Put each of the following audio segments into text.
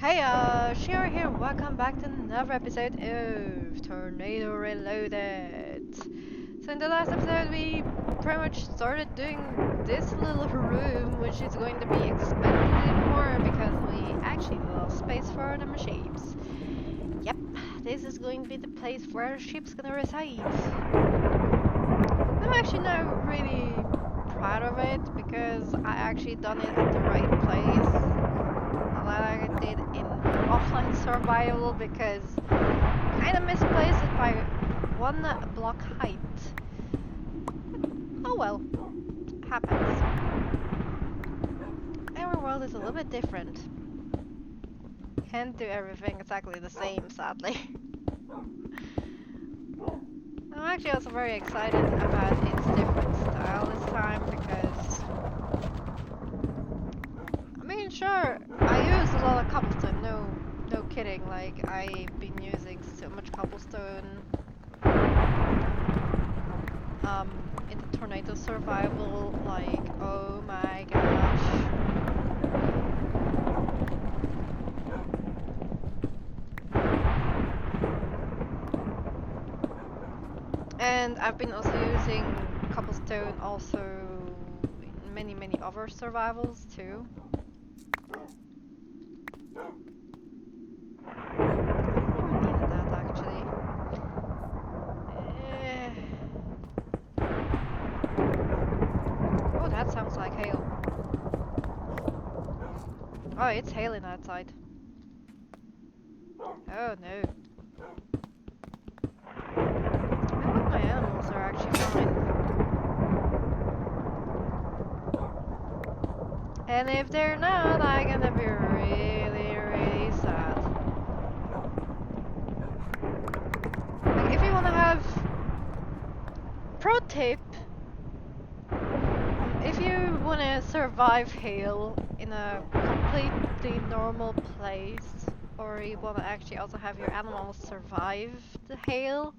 Heya, Shira here, welcome back to another episode of Tornado Reloaded. So in the last episode we pretty much started doing this little room, which is going to be expanded even more because we actually lost space for the machines. Yep, this is going to be the place where the ship's gonna reside. I'm actually not really proud of it because I actually done it at the right place. Like I did in offline survival because kind of misplaced it by one block height. Oh well, happens. Our world is a little bit different. Can't do everything exactly the same, sadly. I'm actually also very excited about its different style this time because I mean, sure, I use a lot of cobblestone, no kidding, like, I've been using so much cobblestone, in the tornado survival, like, oh my gosh. And I've been also using cobblestone also in many other survivals too. Oh, that sounds like hail. Oh, it's hailing outside. Oh no. I hope my animals are actually fine. And if they're not, I'm gonna be really sad. Like, if you wanna have... Pro tip! If you wanna survive hail in a completely normal place, or you wanna actually also have your animals survive the hail,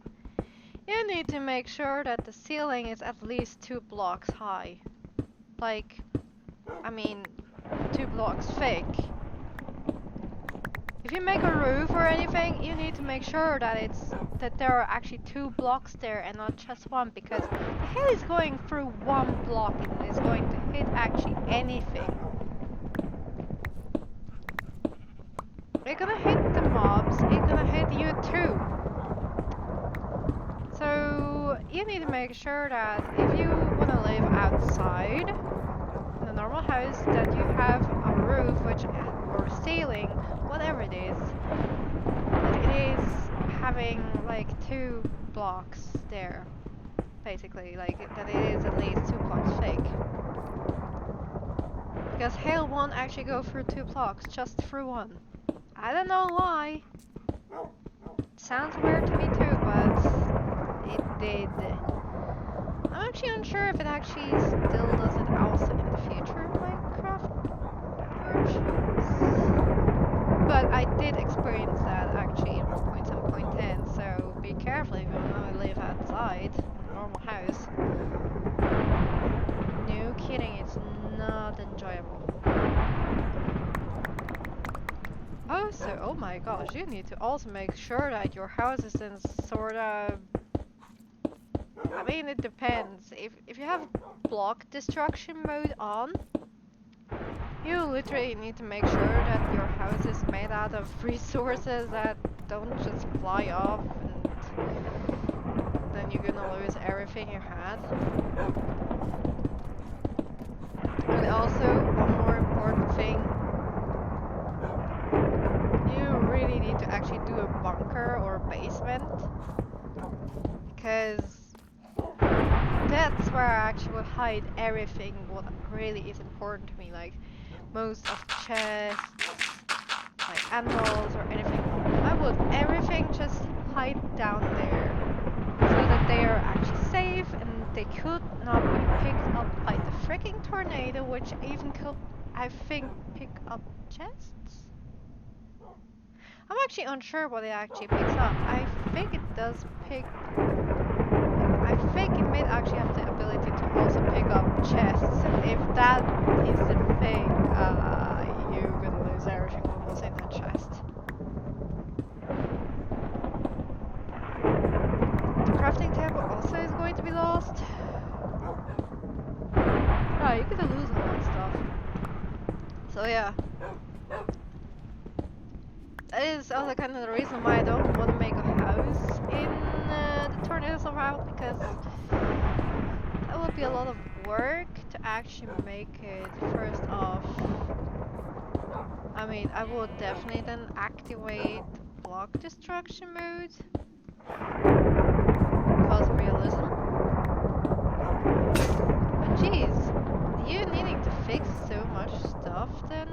you need to make sure that the ceiling is at least 2 blocks high. Like, I mean, 2 blocks thick. If you make a roof or anything, you need to make sure that there are actually 2 blocks there and not just one, because the hail is going through 1 block and it's going to hit actually anything. It's gonna hit the mobs, it's gonna hit you too. So you need to make sure that if you wanna live outside in a normal house, that you have a roof or ceiling, whatever it is, that it is having like 2 blocks there, basically, like that it is at least 2 blocks thick. Because hail won't actually go through 2 blocks, just through 1. I don't know why. It sounds weird to me too, but it did. I'm actually unsure if it actually still does it also in the future Minecraft versions. But I did experience that actually in 1.7.10, so be careful if you want to live outside in a normal house. No kidding, it's not enjoyable. Also, oh my gosh, you need to also make sure that your house is in sort of... I mean, it depends. If you have block destruction mode on, you literally need to make sure that your house is made out of resources that don't just fly off and then you're gonna lose everything you had. And also, one more important thing, you really need to actually do a bunker or a basement, because that's where I actually will hide everything what really is important to me, like most of the chests, like animals or anything. I would everything just hide down there so that they are actually safe and they could not be picked up by the freaking tornado, which even could, I think, pick up chests? I'm actually unsure what it actually picks up. I think it does pick... I think it may actually have the ability to also pick up chests. And if that is the thing, you're gonna lose everything what was in that chest. So yeah, that is also kind of the reason why I don't want to make a house in the tornado survival, because that would be a lot of work to actually make it. First off, I mean, I would definitely then activate block destruction mode because of realism. But jeez, you needing to fix so much stuff then?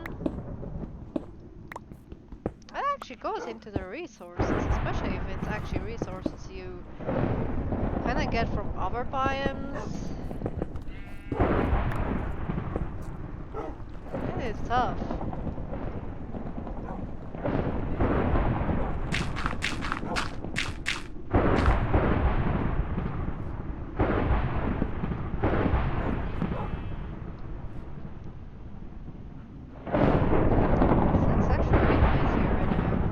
That actually goes into the resources, especially if it's actually resources you kind of get from other biomes. It is tough. It's actually really noisy right now.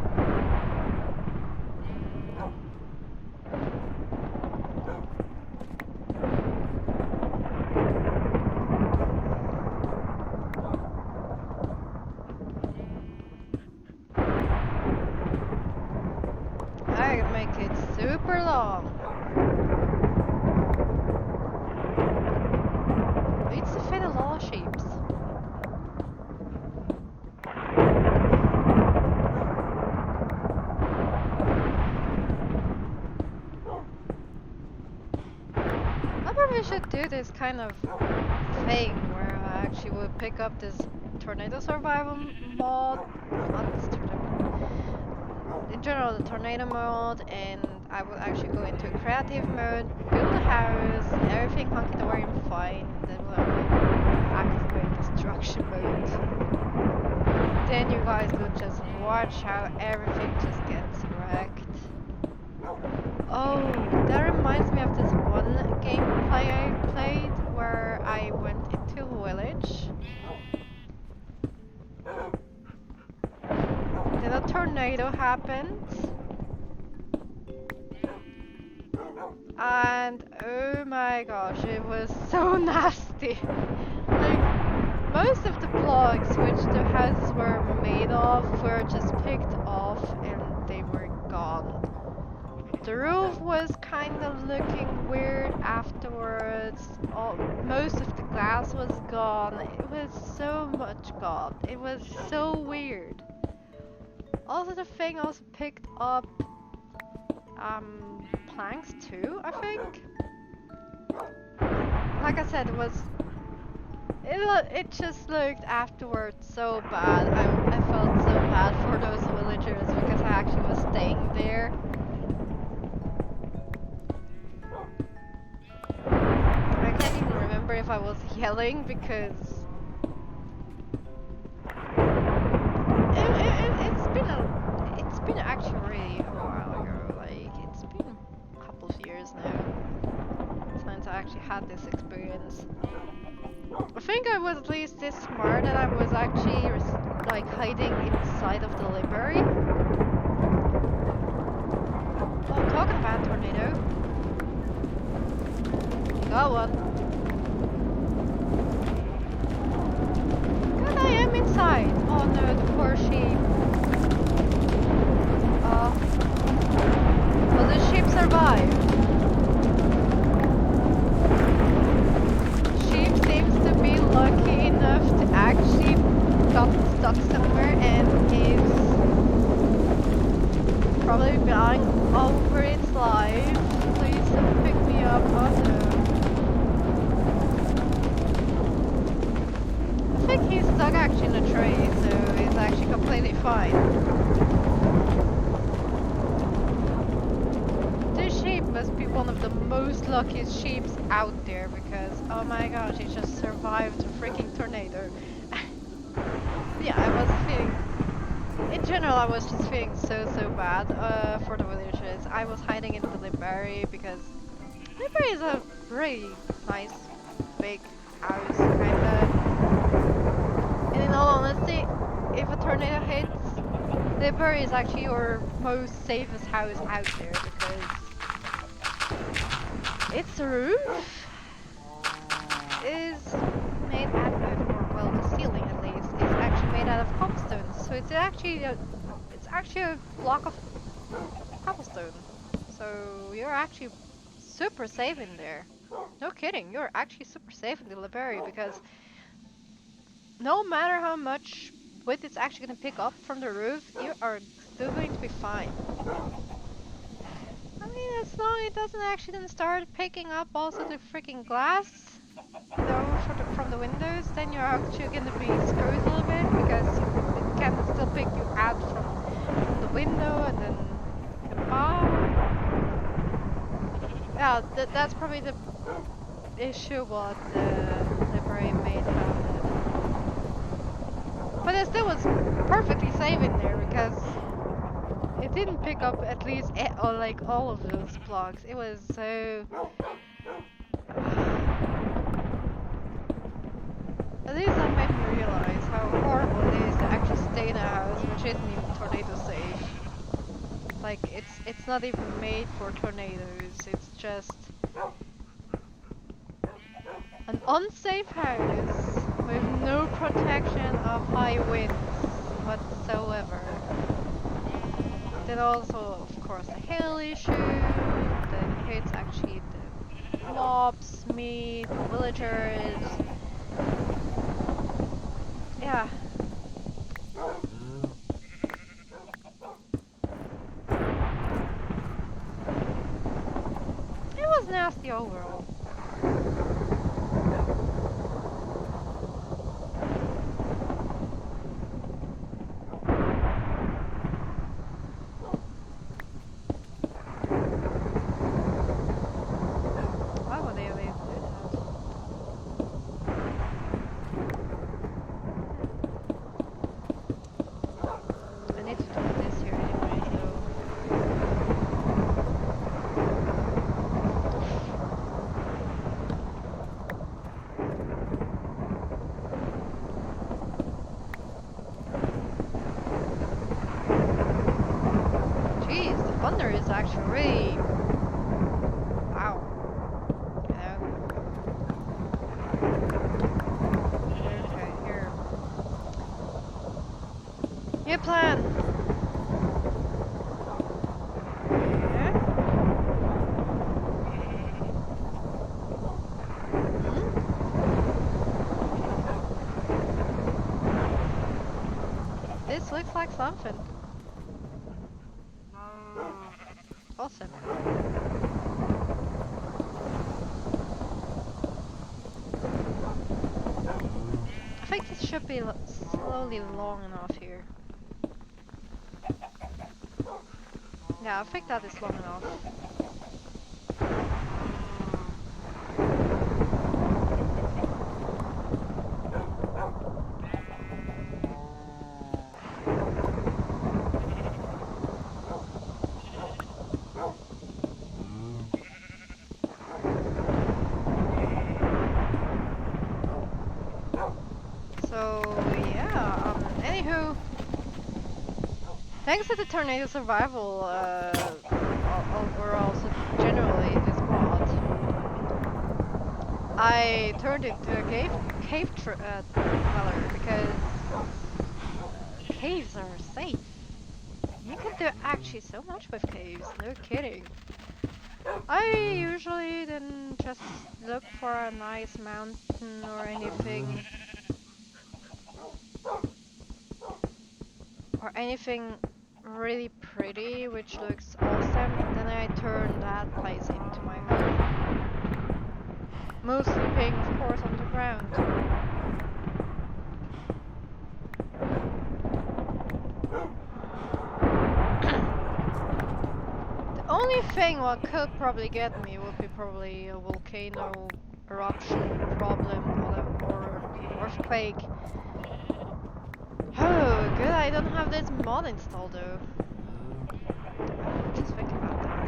I can make it super long. Needs to fit a lot of sheeps. I probably should do this kind of thing where I actually would pick up this tornado survival mod, not this in general the tornado mode, and I would actually go into creative mode, build a house, everything hunky dory and fine, then we'll activate destruction mode. Then you guys could just watch how everything just gets wrecked. Oh, that reminds me of this one gameplay I played where I went into a village. Then a tornado happened. And oh my gosh, it was so nasty. Like, most of the blocks which the houses were made of were just picked off and they were gone. The roof was kind of looking weird afterwards. Most of the glass was gone. It was so much gone. It was so weird. Also, the thing also picked up planks too, I think. Like I said, it just looked afterwards so bad. I felt so bad for those villagers because I actually was staying there. I can't even remember if I was yelling because it's been actually really a while ago. Like, it's been a couple of years now since I actually had this experience. I think I was at least this smart that I was actually like hiding inside of the library. Oh, talking about tornado. You got one. God, I am inside. Oh no, the poor sheep. Will the sheep survive? Sheep seems to be lucky enough to actually got stuck somewhere and is probably dying over its life. Please don't pick me up. Oh no. I think he's stuck actually in a tree, so he's actually completely fine. This sheep must be one of the most luckiest sheeps out there because, oh my gosh, he just survived a freaking tornado. Yeah, I was feeling, in general, I was just feeling so bad for the villagers. I was hiding in the library because library is a really nice big house, kinda. And in all honesty, if a tornado hits, library is actually your most safest house out there because its roof is made out of, or well, the ceiling at least, is actually instead of cobblestones. So it's actually a block of cobblestone. So you're actually super safe in there. No kidding, you're actually super safe in the library because no matter how much width it's actually going to pick up from the roof, you are still going to be fine. I mean, as long as it doesn't actually then start picking up also the freaking glass, you know, from the windows, then you're actually going to be screwed a little bit because it can still pick you out from the window and then come by. Yeah, that's probably the issue what the library made have. But it still was perfectly safe in there because it didn't pick up at least or like all of those blocks. It was so. At least that made me realize how horrible it is to actually stay in a house which isn't even tornado safe. Like it's not even made for tornadoes. It's just an unsafe house with no protection of high winds whatsoever. Then also, of course, the hail issue. Then it hits actually the mobs, me, the villagers. Yeah. It was nasty overall. Why would they do that? I need to do this here anyway, so. Jeez, the thunder is actually really. Wow. You know? Okay, here. New plan! Yeah? Hmm? This looks like something. Awesome. I think this should be slowly long enough here. Yeah, I think that is long enough. So, yeah, anywho, thanks to the tornado survival, or also generally this mod, I turned into a cave dweller because caves are safe. You can do actually so much with caves, no kidding. I usually then just look for a nice mountain or anything really pretty which looks awesome, and then I turn that place into my home. Mostly being of course on the ground. The only thing what could probably get me would be probably a volcano eruption problem or earthquake. Oh, good I don't have this mod installed though. Just think about that.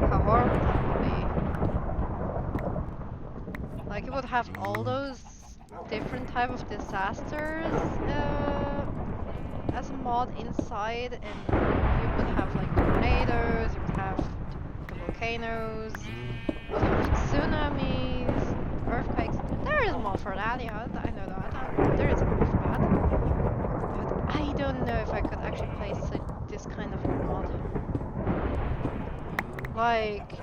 How horrible that would be. Like it would have all those different type of disasters as a mod inside, and you would have like tornadoes, you would have the volcanoes, you would have tsunamis, earthquakes. There is a mod for that, yeah, I know that. There is a mod for that. Like,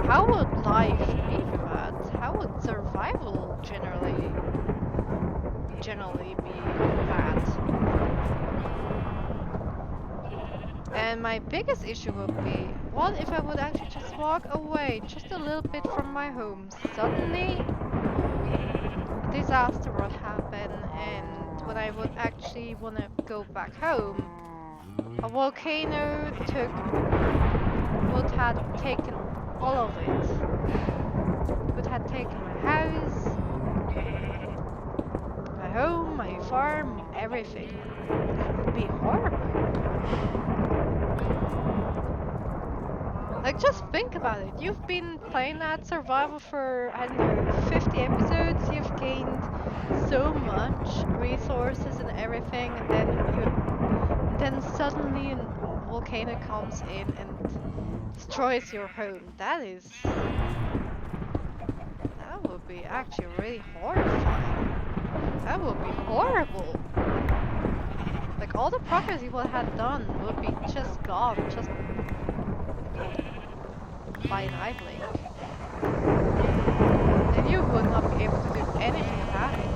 how would life be bad? How would survival generally be bad? And my biggest issue would be, what if I would actually just walk away just a little bit from my home? Suddenly, a disaster would happen, and when I would actually want to go back home, a volcano would have taken all of it. Would have taken my house, my home, my farm, everything. That would be horrible. Like, just think about it. You've been playing that survival for, I don't know, 50 episodes. You've gained so much resources and everything, and then suddenly a volcano comes in and destroys your home. That would be actually really horrifying. That would be horrible. Like, all the progress you would have done would be just gone, just by an eye blink. And you would not be able to do anything about it.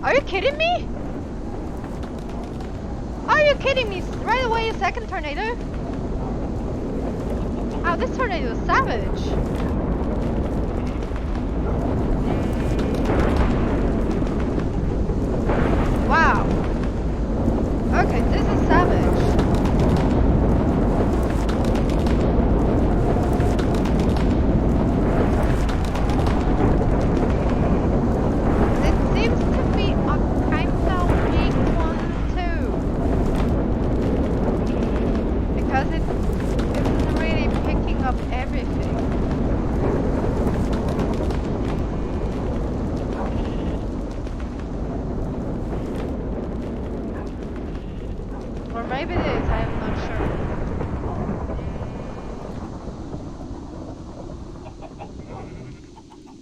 Are you kidding me? Are you kidding me? Right away, a second tornado? Wow, this tornado is savage. Wow. Okay, this is savage. It seems to be a kind of weak one too. Because it isn't really picking up everything. Or maybe it is, I'm not sure.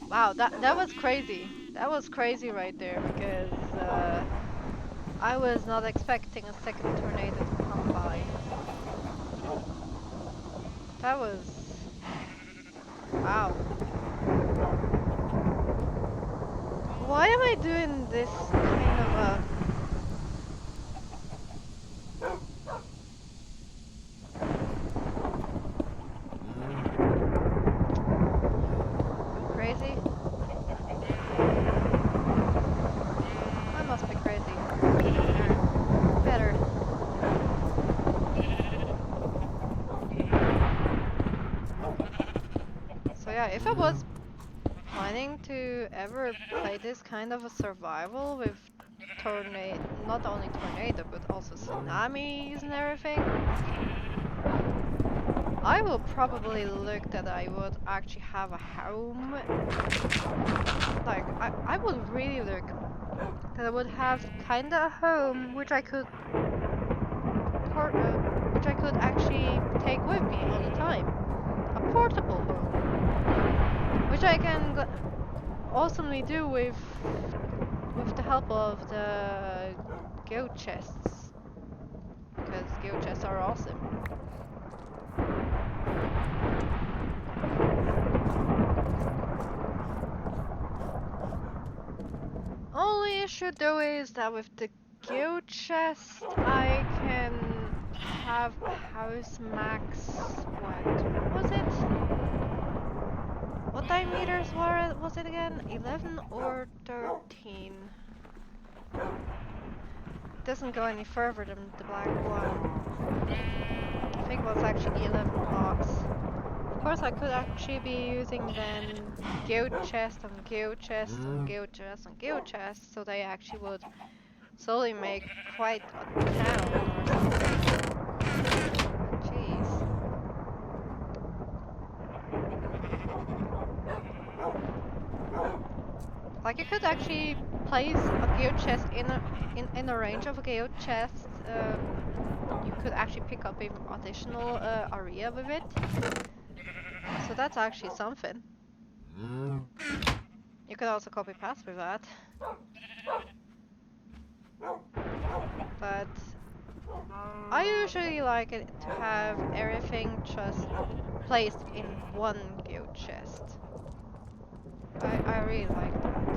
Wow, that was crazy. That was crazy right there, because I was not expecting a second tornado to come by. That was... wow. Why am I doing this kind of a... I'm crazy? I must be crazy. Better. So yeah, if I was planning to ever play this kind of a survival with not only tornado but also tsunamis and everything, I will probably look that I would actually have a home. Like, I would really look that I would have kinda a home which I could actually take with me all the time. A portable home, which I can awesomely do with the help of the goat chests, because goat chests are awesome. Only issue though is that with the goat chest I can have a house max, what was it? What diameters was it again? 11 or 13? Doesn't go any further than the black one. I think it was actually 11 blocks. Of course I could actually be using then goat chest and goat chest and goat chest and goat chest, so they actually would slowly make quite a town or something. Jeez. Like, you could actually place a goat chest in a range of a goat chest you could actually pick up even additional area with it. So that's actually something. You could also copy paste with that. But I usually like it to have everything just placed in one geo chest. I really like that.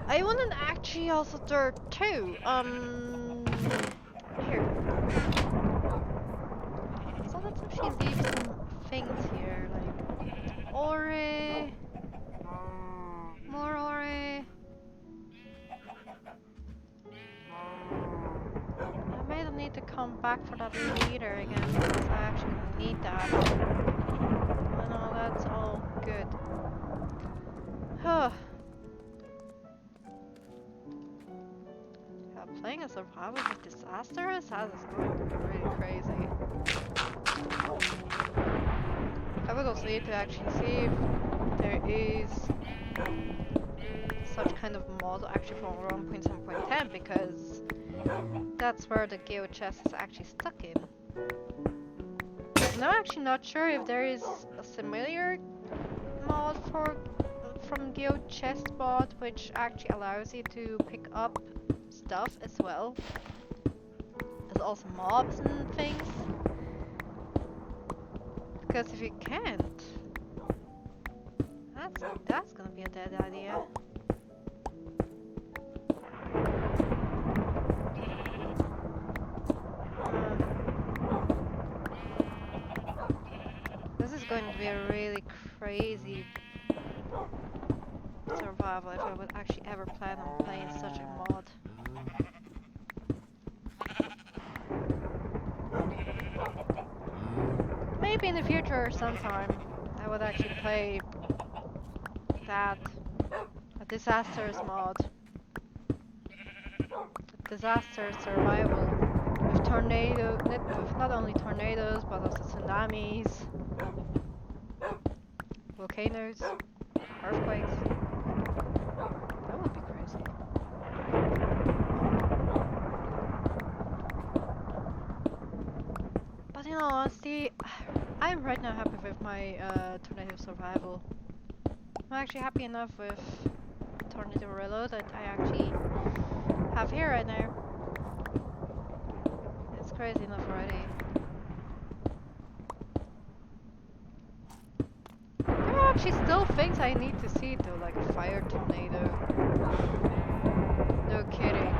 I want an actually also dirt too. Here. So let's actually leave some things here, like ore, more ore. I may need to come back for that later again because I actually need that. Oh no, that's all good. Huh. Yeah, playing a survival with disasters that is going to be really crazy. I would also need to actually see if there is such kind of mod actually from 1.7.10 because that's where the geo chest is actually stuck in. And I'm actually not sure if there is a similar mod from Geo Chest mod which actually allows you to pick up stuff as well as also mobs and things. Because if you can't, that's gonna be a dead idea. This is going to be a really crazy survival if I would actually ever plan on playing such a mod. Maybe in the future or sometime I would actually play that, a disasters mod. A disaster survival with with not only tornadoes but also tsunamis, volcanoes, earthquakes. That would be crazy. But in all honesty, I'm right now happy with my tornado survival. I'm actually happy enough with tornado reload that I actually have here right now. It's crazy enough already. There are actually still things I need to see though, like a fire tornado. No kidding.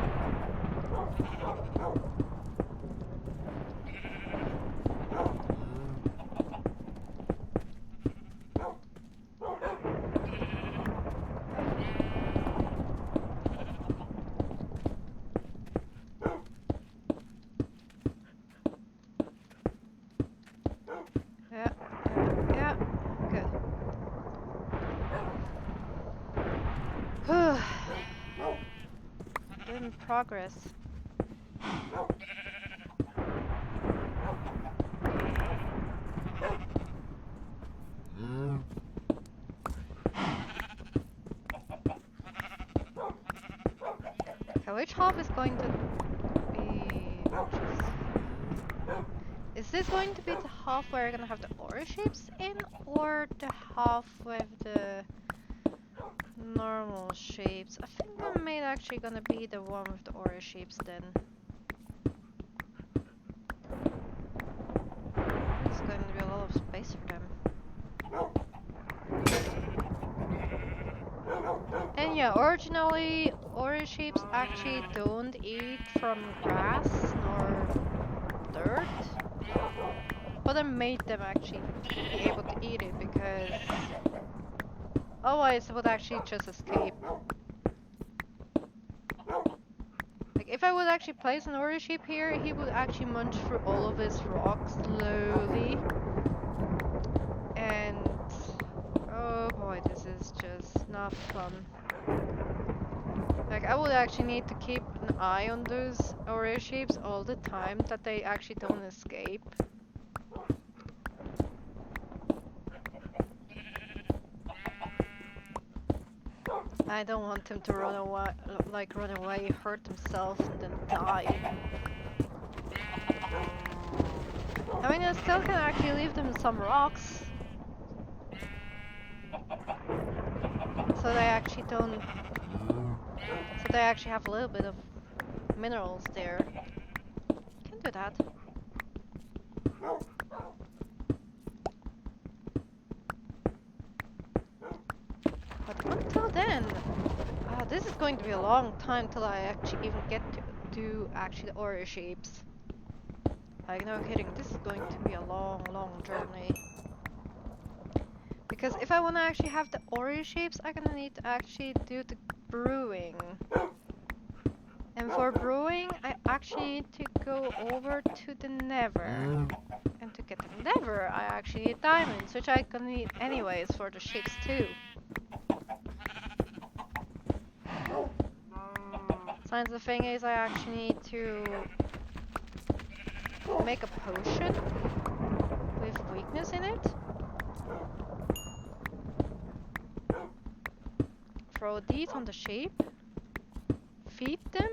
Yeah, yeah, good. Good progress. Okay, which half is going to be... Is this going to be the half where you're gonna have the ore shapes in, or the half with the normal shapes? I think I'm made actually gonna be the one with the ore shapes then. It's going to be a lot of space for them. And yeah, originally ore shapes actually don't eat from grass nor dirt. But I made them actually be able to eat it because otherwise it would actually just escape. Like if I would actually place an ore sheep here, he would actually munch through all of his rocks slowly. And oh boy, this is just not fun. Like I would actually need to keep an eye on those ore shapes all the time that they actually don't escape. I don't want him to run away, run away, hurt himself, and then die. I mean, I still can actually leave them some rocks, so they actually don't. So they actually have a little bit of minerals there. Can do that. But until then, this is going to be a long time till I actually even get to do actually the Ori shapes. Like, no kidding, this is going to be a long, long journey. Because if I want to actually have the Ori shapes, I'm gonna need to actually do the brewing. And for brewing, I actually need to go over to the Nether. And to get the Nether, I actually need diamonds, which I gonna need anyways for the shapes too. So the thing is, I actually need to make a potion with weakness in it. Throw these on the shape. Feed them.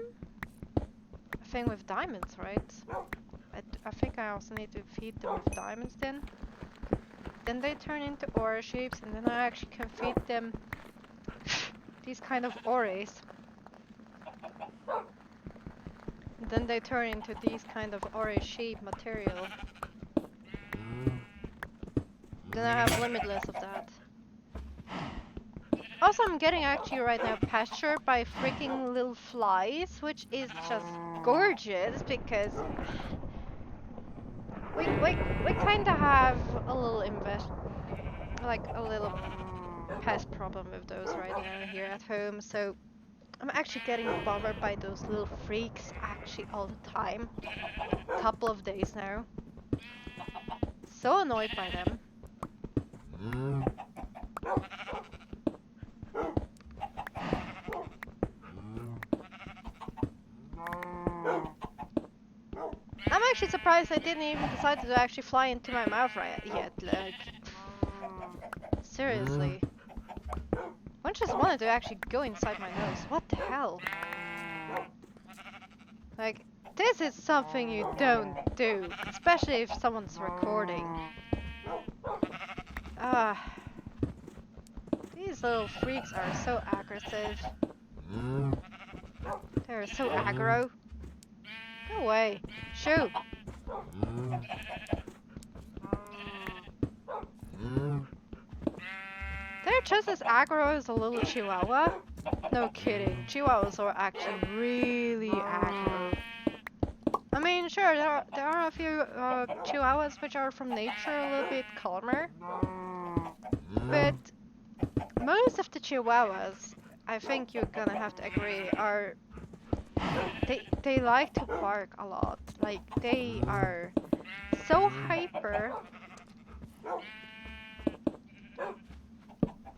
I think with diamonds, right? I think I also need to feed them with diamonds then. Then they turn into aura shapes, and then I actually can feed them these kind of auras. And then they turn into these kind of aura shape material. Then I have limitless of that. Also, I'm getting actually right now pastured by freaking little flies, which is just gorgeous because we kind of have a little a little pest problem with those right now here at home. So I'm actually getting bothered by those little freaks actually all the time. Couple of days now. So annoyed by them. I'm actually surprised I didn't even decide to actually fly into my mouth right yet. Like, seriously. One just wanted to actually go inside my nose. What the hell? Like, this is something you don't do, especially if someone's recording. These little freaks are so aggressive. They're so aggro. Go away. Shoot. They're just as aggro as a little chihuahua. No kidding. Chihuahuas are actually really aggro. I mean, sure, there are a few chihuahuas which are from nature a little bit calmer. But most of the chihuahuas, I think you're gonna have to agree, are they like to bark a lot. Like, they are so hyper.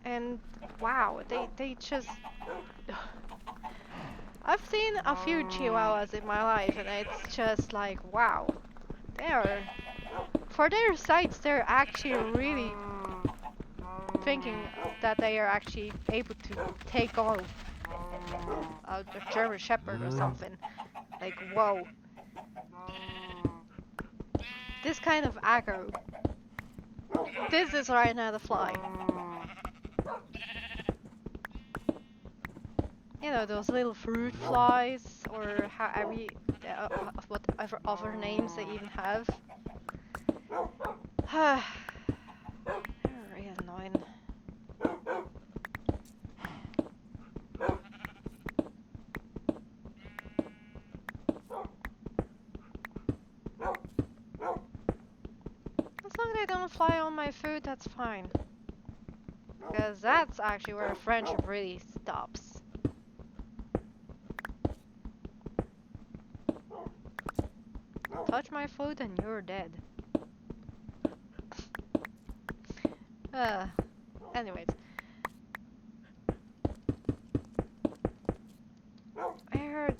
And wow, they just I've seen a few chihuahuas in my life, and it's just like, wow. They're for their size, they're actually really thinking that they are actually able to take on a German Shepherd or something. Like, whoa. This kind of aggro. This is right now the fly. You know, those little fruit flies, or whatever other names they even have. They're really annoying. As long as they don't fly on my food, that's fine. Because that's actually where friendship really stops. Touch my food and you're dead. Anyways. We're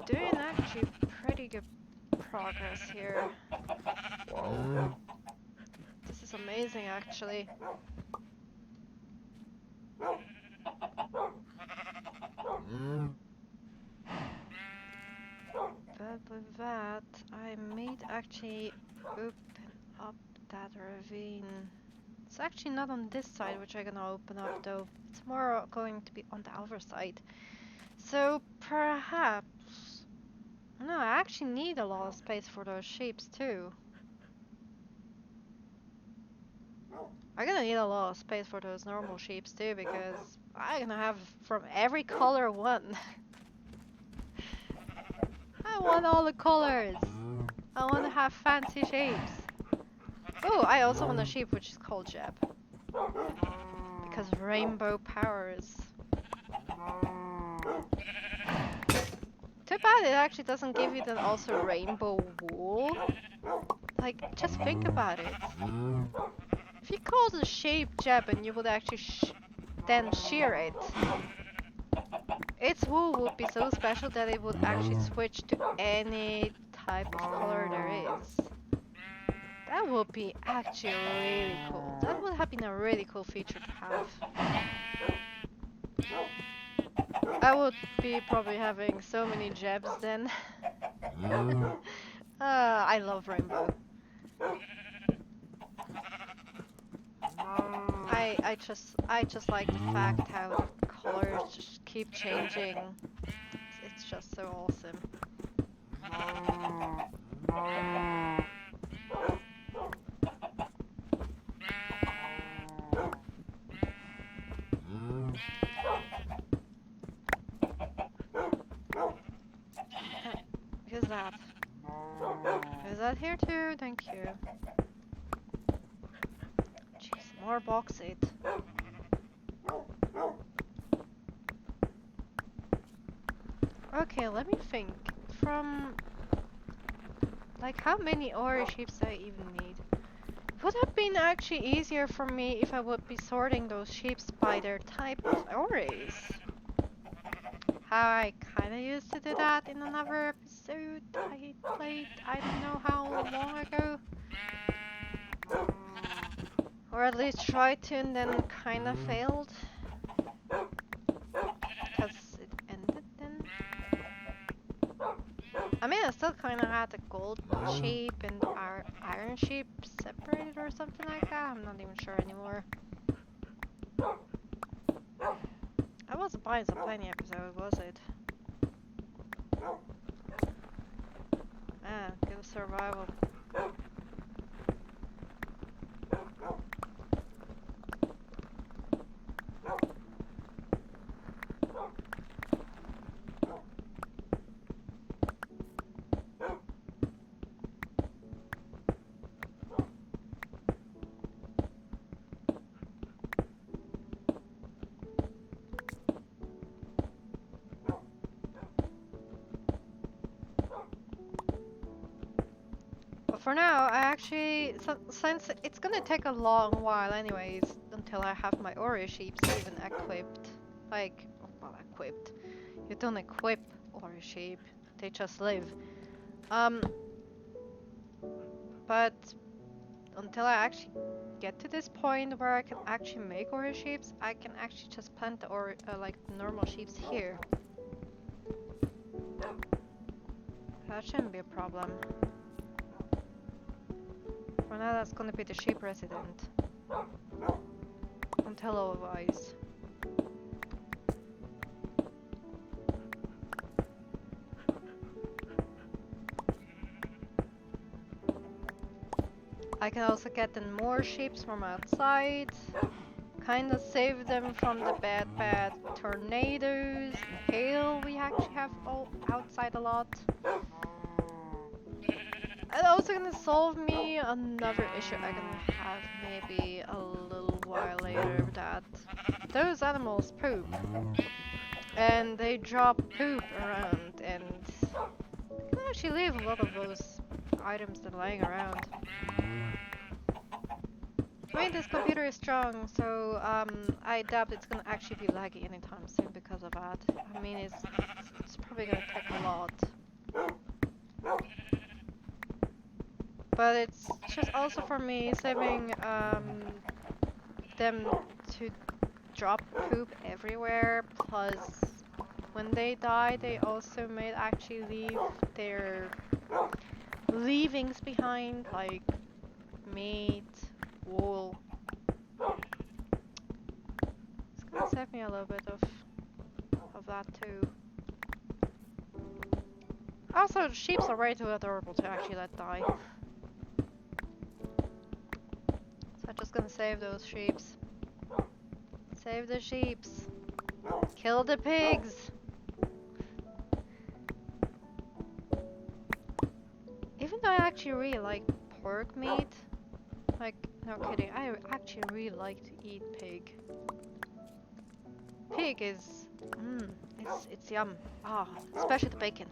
doing actually pretty good progress here. This is amazing, actually. actually open up that ravine. It's actually not on this side, which I'm gonna open up though. It's more going to be on the other side. So perhaps... No, I actually need a lot of space for those sheeps too. I'm gonna need a lot of space for those normal sheeps too, because I'm gonna have from every color one. I want all the colors. I want to have fancy shapes. Oh, I also want a sheep which is called Jeb. Because rainbow powers. Too bad it actually doesn't give you then also rainbow wool. Like, just think about it. If you called the shape Jeb and you would actually then shear it, its wool would be so special that it would actually switch to any type of color there is. That would be actually really cool. That would have been a really cool feature to have. I would be probably having so many Jebs then. I love rainbow. I just like the fact how the colors just keep changing. It's just so awesome. Who's that? Is that here too? Thank you. Jeez, more bauxite. Okay, let me think. From... Like, how many ore sheeps do I even need? It would have been actually easier for me if I would be sorting those sheeps by their type of ores. How I kinda used to do that in another episode I played, I don't know how long ago. Or at least tried to and then kinda failed. Because it ended then. I mean, I still kinda had the gold sheep and iron sheep separated or something like that. I'm not even sure anymore. I wasn't buying some tiny episode, was it? Ah, good survival. For now, I actually, since it's gonna take a long while anyways, until I have my ore sheeps even equipped. Like, well, equipped. You don't equip ore sheep, they just live. But until I actually get to this point where I can actually make ore sheeps, I can actually just plant the like the normal sheeps here. That shouldn't be a problem. For now, that's gonna be the sheep resident. Until otherwise. I can also get in more sheep from outside. Kinda save them from the bad tornadoes, hail we actually have all outside a lot. It's also gonna solve me another issue I'm gonna have maybe a little while later, that those animals poop. And they drop poop around, and you can actually leave a lot of those items that are lying around. I mean, this computer is strong, so I doubt it's gonna actually be laggy anytime soon because of that. I mean, it's probably gonna take a lot. But it's just also for me saving them to drop poop everywhere, plus when they die they also may actually leave their leavings behind, like meat, wool. It's gonna save me a little bit of that too. Also, the sheeps are way too adorable to actually let die. So I'm just gonna save those sheeps. Save the sheeps. Kill the pigs. Even though I actually really like pork meat, like, no kidding, I actually really like to eat pig. Pig is, it's yum. Ah, especially the bacon.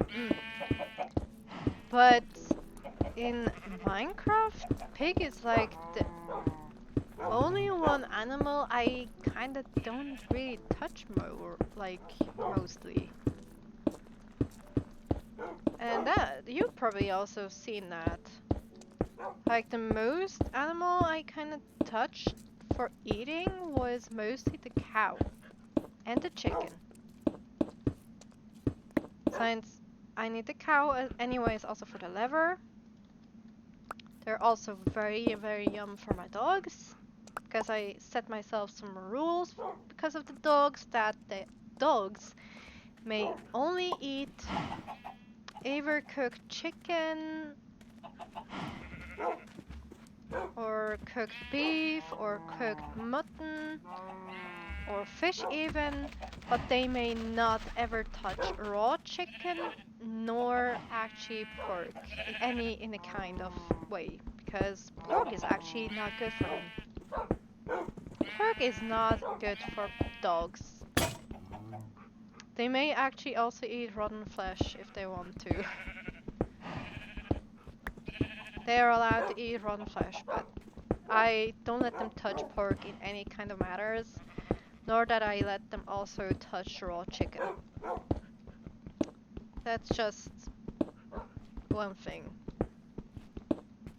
But in Minecraft, pig is like the only one animal I kinda don't really touch mostly. And that, you've probably also seen that. Like the most animal I kinda touched for eating was mostly the cow and the chicken. Since I need the cow anyways also for the liver. They're also very, very yum for my dogs. Because I set myself some rules because of the dogs that the dogs may only eat either cooked chicken or cooked beef or cooked mutton or fish even, but they may not ever touch raw chicken nor actually pork in any kind of way, because pork is actually not good for them. Pork is not good for dogs. They may actually also eat rotten flesh if they want to. They are allowed to eat rotten flesh, but I don't let them touch pork in any kind of matters, nor that I let them also touch raw chicken. That's just one thing.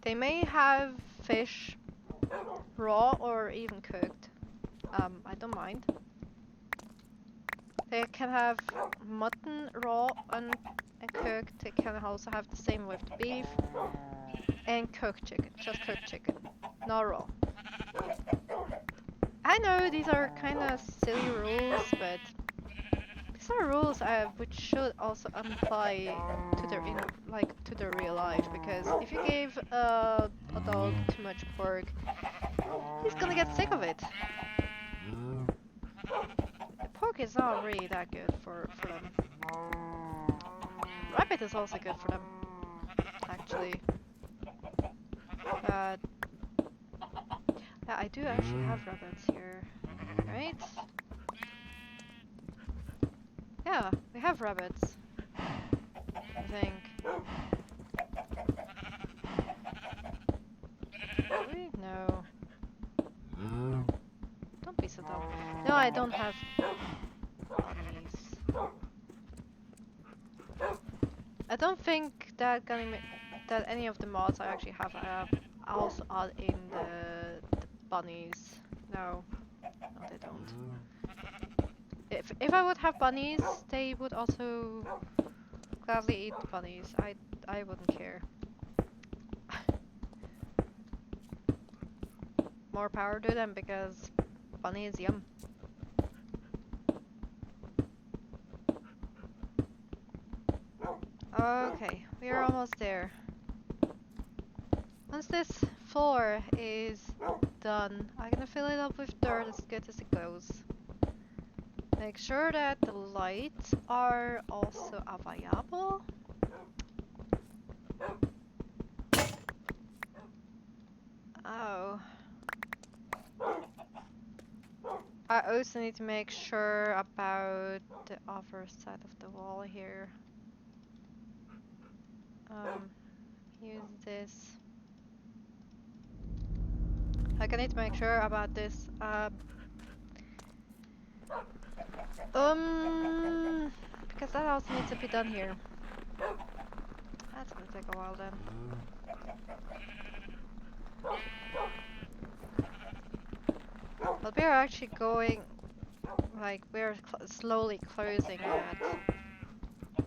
They may have fish raw or even cooked. I don't mind. They can have mutton raw and cooked. They can also have the same with the beef. And cooked chicken. Just cooked chicken. Not raw. I know these are kind of silly rules, but these are rules which should also apply to their to their real life. Because if you gave a dog too much pork, he's gonna get sick of it. The pork is not really that good for them. Rabbit is also good for them, actually. But yeah, I do actually have rabbits here, right? Yeah, we have rabbits, I think. Really? No. Don't be so dumb. No, I don't have bunnies. I don't think that that any of the mods I actually have also add in the bunnies. No, no, they don't. If I would have bunnies, they would also gladly eat bunnies. I wouldn't care. More power to them because bunny is yum. Okay, we are almost there. Once this floor is done, I'm gonna fill it up with dirt as good as it goes. Make sure that the lights are also available. Oh. I also need to make sure about the other side of the wall here. Use this. Like I need to make sure about this. Because that also needs to be done here. That's gonna take a while then. But we're actually going, like, we're slowly closing that.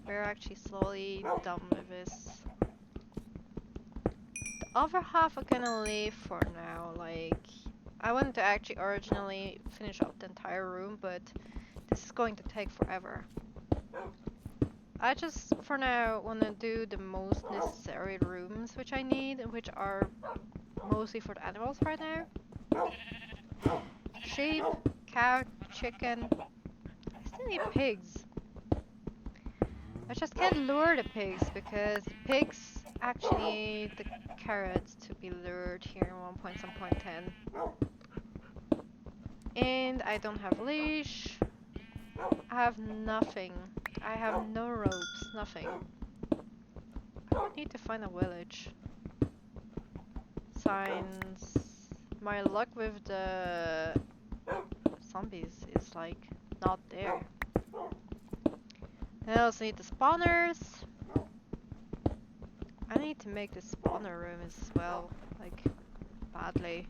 We're actually slowly done with this. other half I'm gonna leave for now. Like, I wanted to actually originally finish up the entire room, but this is going to take forever. I just, for now, want to do the most necessary rooms which I need, which are mostly for the animals right now. Sheep, cow, chicken. I still need pigs. I just can't lure the pigs because pigs actually need the carrots to be lured here in 1.10. And I don't have leash. I have nothing. I have no ropes, nothing. I would need to find a village. Signs. My luck with the zombies is like not there. I also need the spawners. I need to make the spawner room as well, like badly.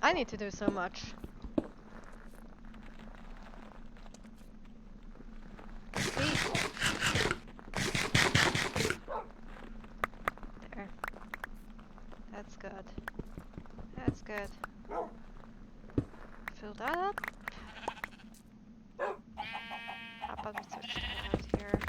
I need to do so much. See? There. That's good. That's good. Fill that up. How about we switch that out here?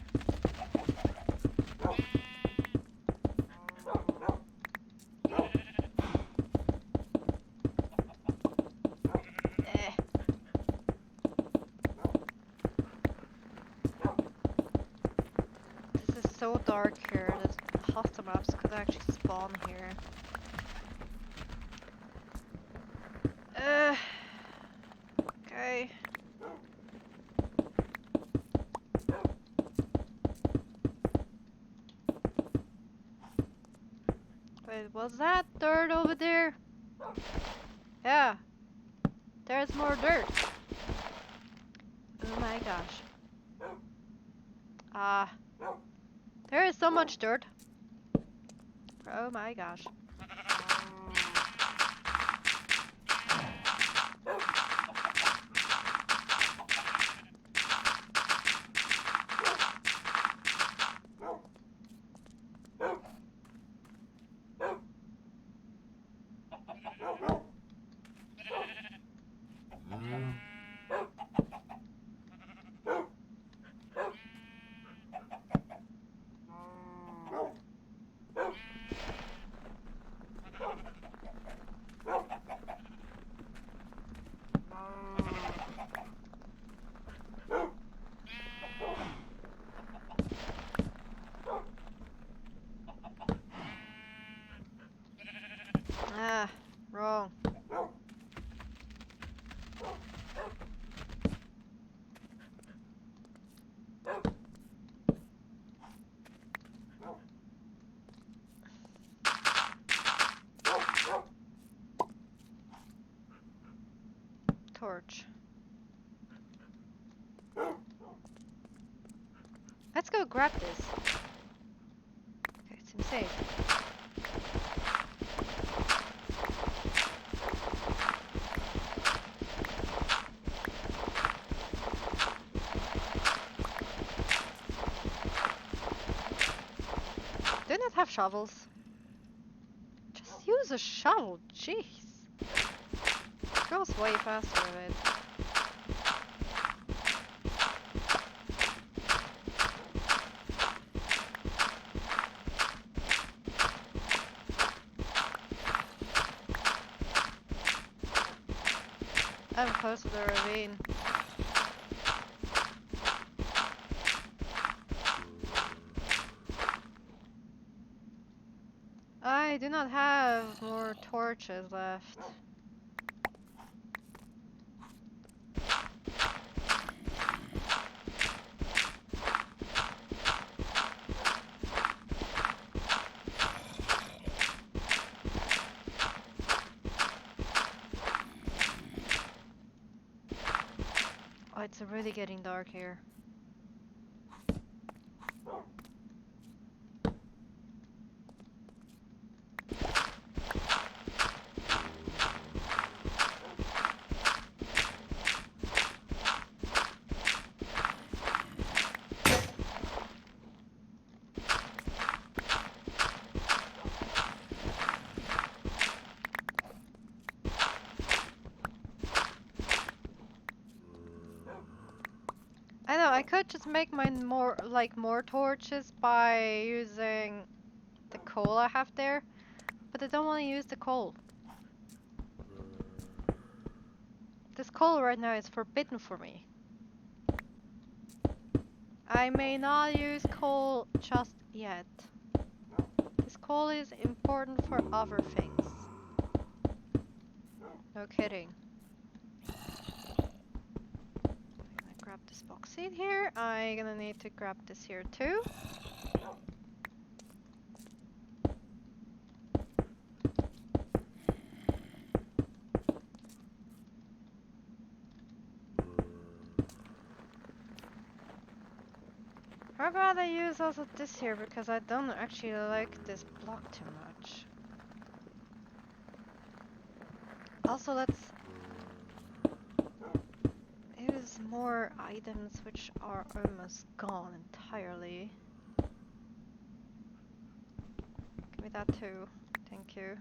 This is so dark here that half the maps could actually spawn here. Okay. Wait, was that dirt over there? Yeah. There's more dirt. Oh my gosh. There is so much dirt. Oh my gosh. Wrong. Torch. Let's go grab this. Okay, it seems safe. Do not have shovels. Just use a shovel, jeez. It goes way faster with it. I'm close to the ravine. I do not have more torches left. Oh, it's really getting dark here. I could just make mine more torches by using the coal I have there, but I don't want to use the coal. This coal right now is forbidden for me. I may not use coal just yet. This coal is important for other things. No kidding. I'm gonna grab this box seed here. I'm gonna need to grab this here too. I'd rather use also this here because I don't actually like this block too much. Also, let's use more items which are almost gone entirely. Give me that too. Thank you.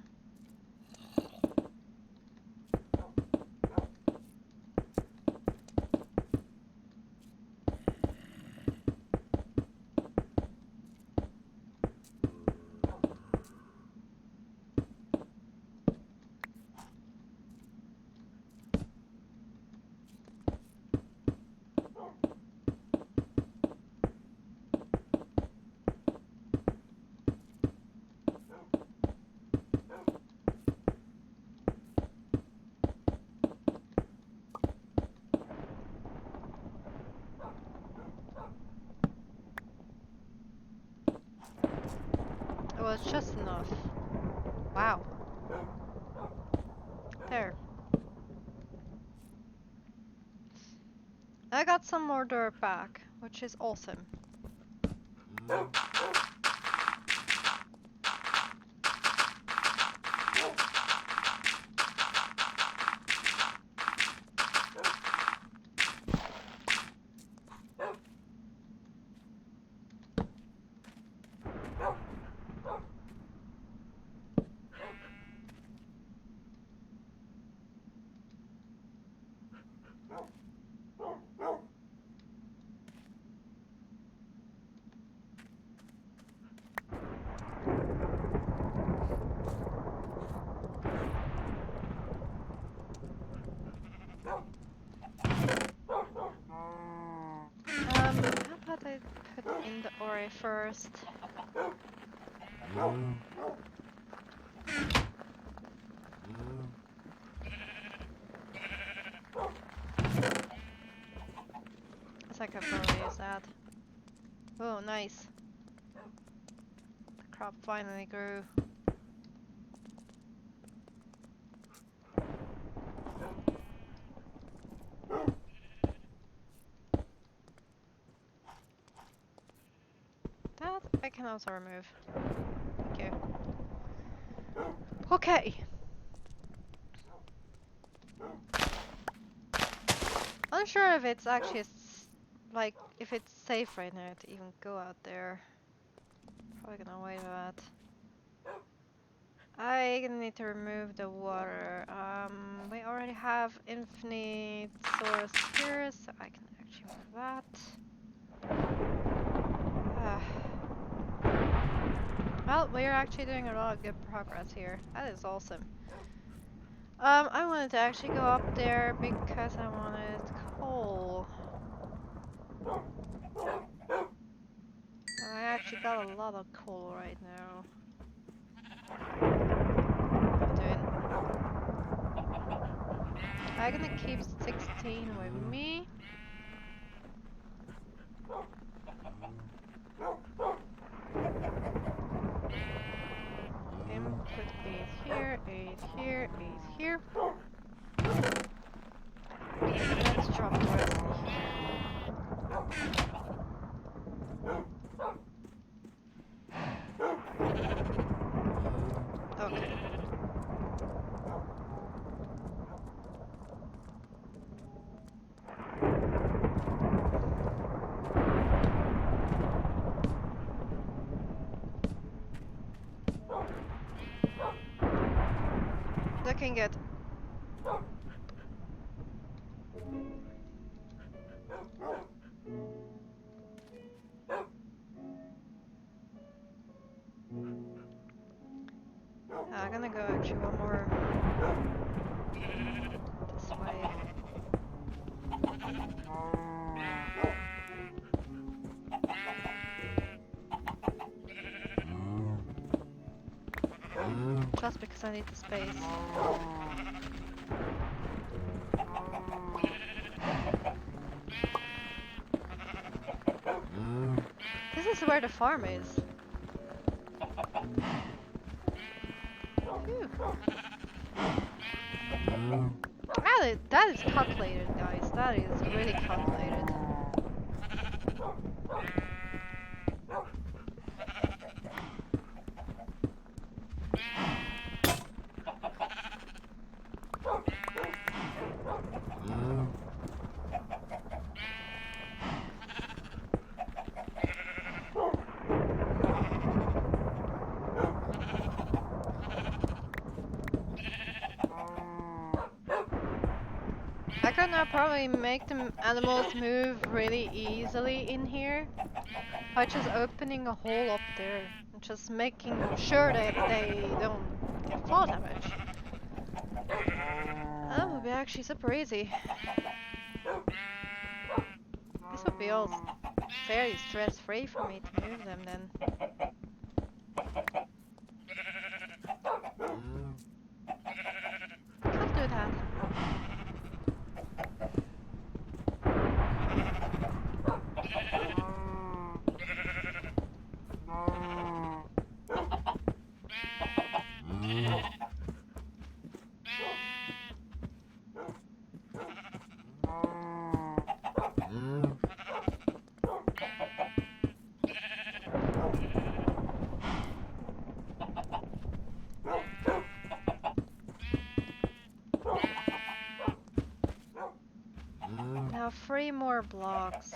It was just enough. Wow. There. I got some more dirt back, which is awesome. How about I put in the ore first? Guess I could probably use that. Oh, nice. The crop finally grew. That I can also remove. Thank you. Okay. Unsure if it's actually like if it's safe right now to even go out there. Probably gonna wait for that. I gonna need to remove the water. We already have infinite source here, so I can actually move that. Ah. Well, we're actually doing a lot of good progress here. That is awesome. I wanted to actually go up there because I wanted coal. And I actually got a lot of coal right now. I'm gonna keep 16 with me. Put 8 here, 8 here, 8 here. Let's drop the rest here. Okay. Looking good. I'm gonna go actually one more this way. Just because I need the space. This is where the farm is. Phew. That is calculated, guys. That is really calculated. I could now probably make the animals move really easily in here by just opening a hole up there and just making sure that they don't get fall damage. That would be actually super easy. This would be all fairly stress-free for me to move them then. Can't do that. Now 3 more blocks.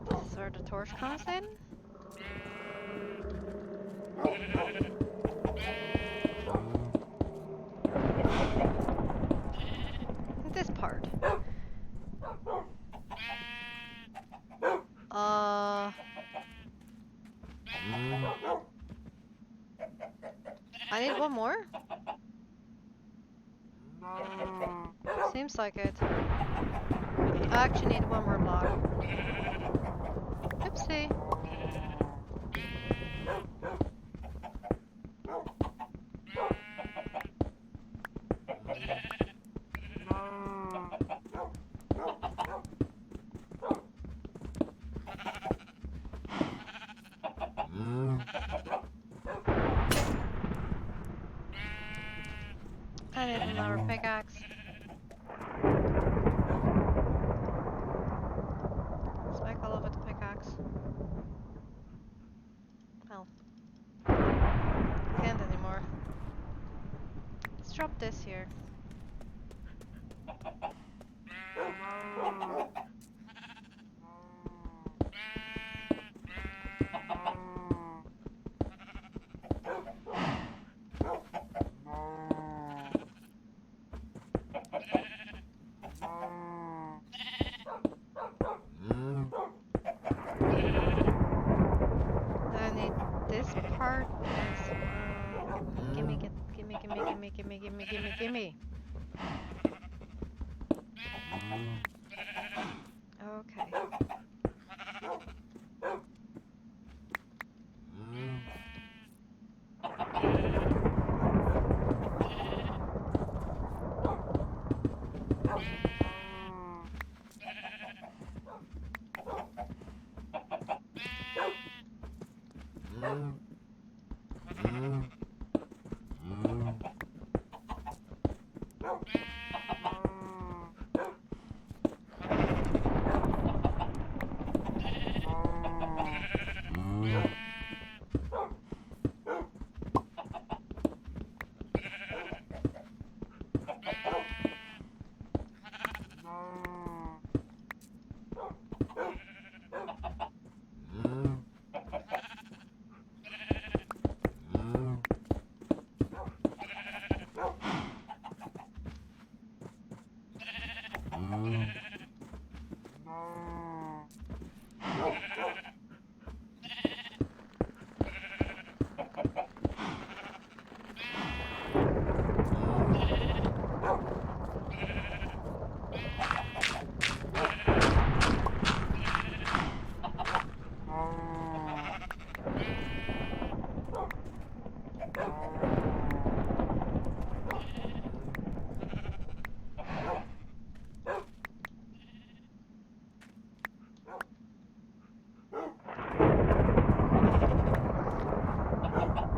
This is where the torch comes in. This part. I need one more. Seems like it. I actually need one more block. Oopsie. I need another pickaxe. Spike all over the pickaxe. Well, can't anymore. Let's drop this here. This part is gimme, gimme, gimme, gimme, gimme, gimme, gimme, gimme. Okay.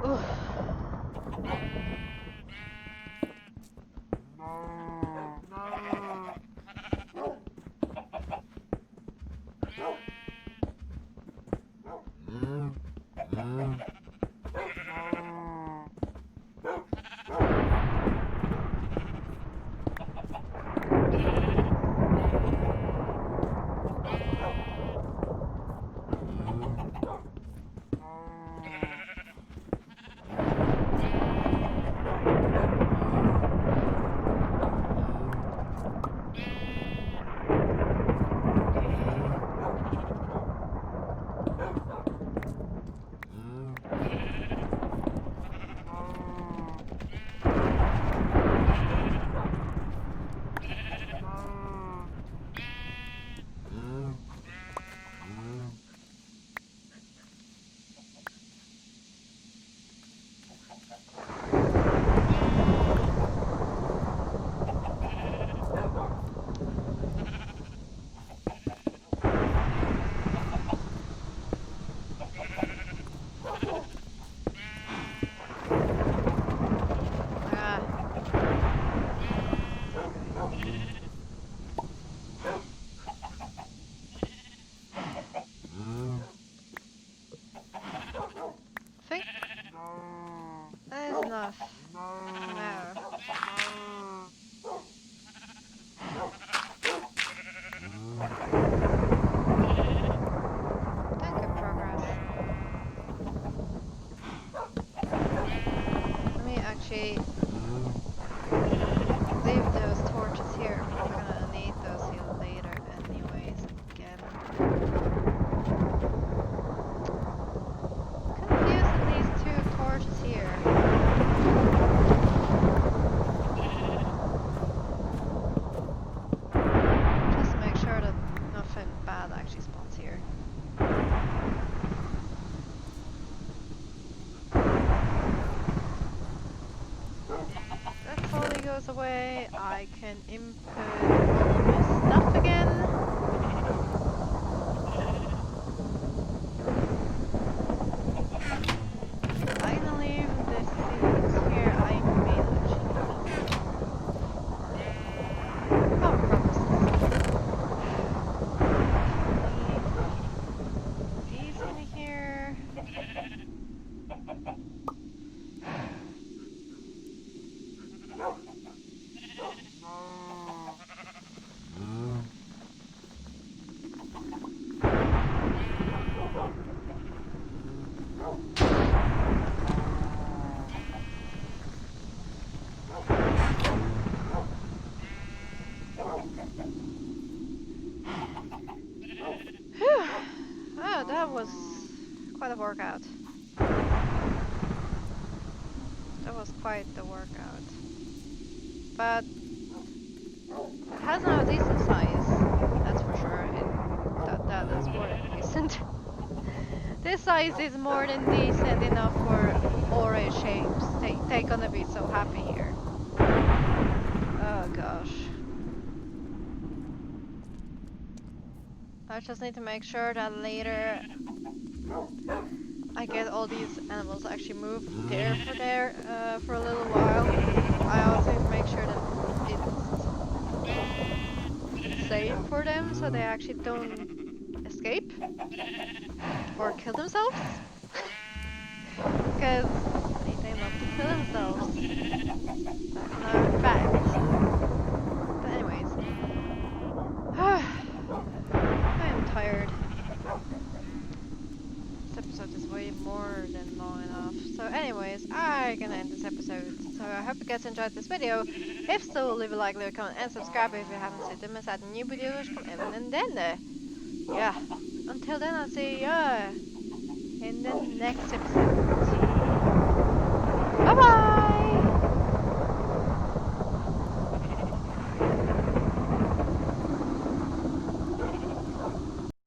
Ugh. Ah. Think that is enough. No. Thank you, progress. Let me actually leave those torches here because we're gonna need those here later anyways again. Confusing these two torches here. Just to make sure that nothing bad actually spawns here. That slowly goes away. I can input all of my stuff again. Finally, this is here. I made actually. Oh, leave these in here. Whew. Oh, that was quite a workout. That was quite the workout. But it has now a decent size, that's for sure. That's more than decent. This size is more than decent enough for orange shapes. They gonna be so happy here. Oh gosh. I just need to make sure that later I get all these animals to actually move there for a little while. I also need to make sure that it's safe for them so they actually don't escape or kill themselves. Because they love to kill themselves. That's a known fact. But anyways. I am tired. This episode is way more than long enough. So anyways, I'm gonna end this episode. So I hope you guys enjoyed this video. If so, leave a like, leave a comment, and subscribe if you haven't, so you don't miss out on new videos from even and then. Yeah. Until then, I'll see ya in the next episode.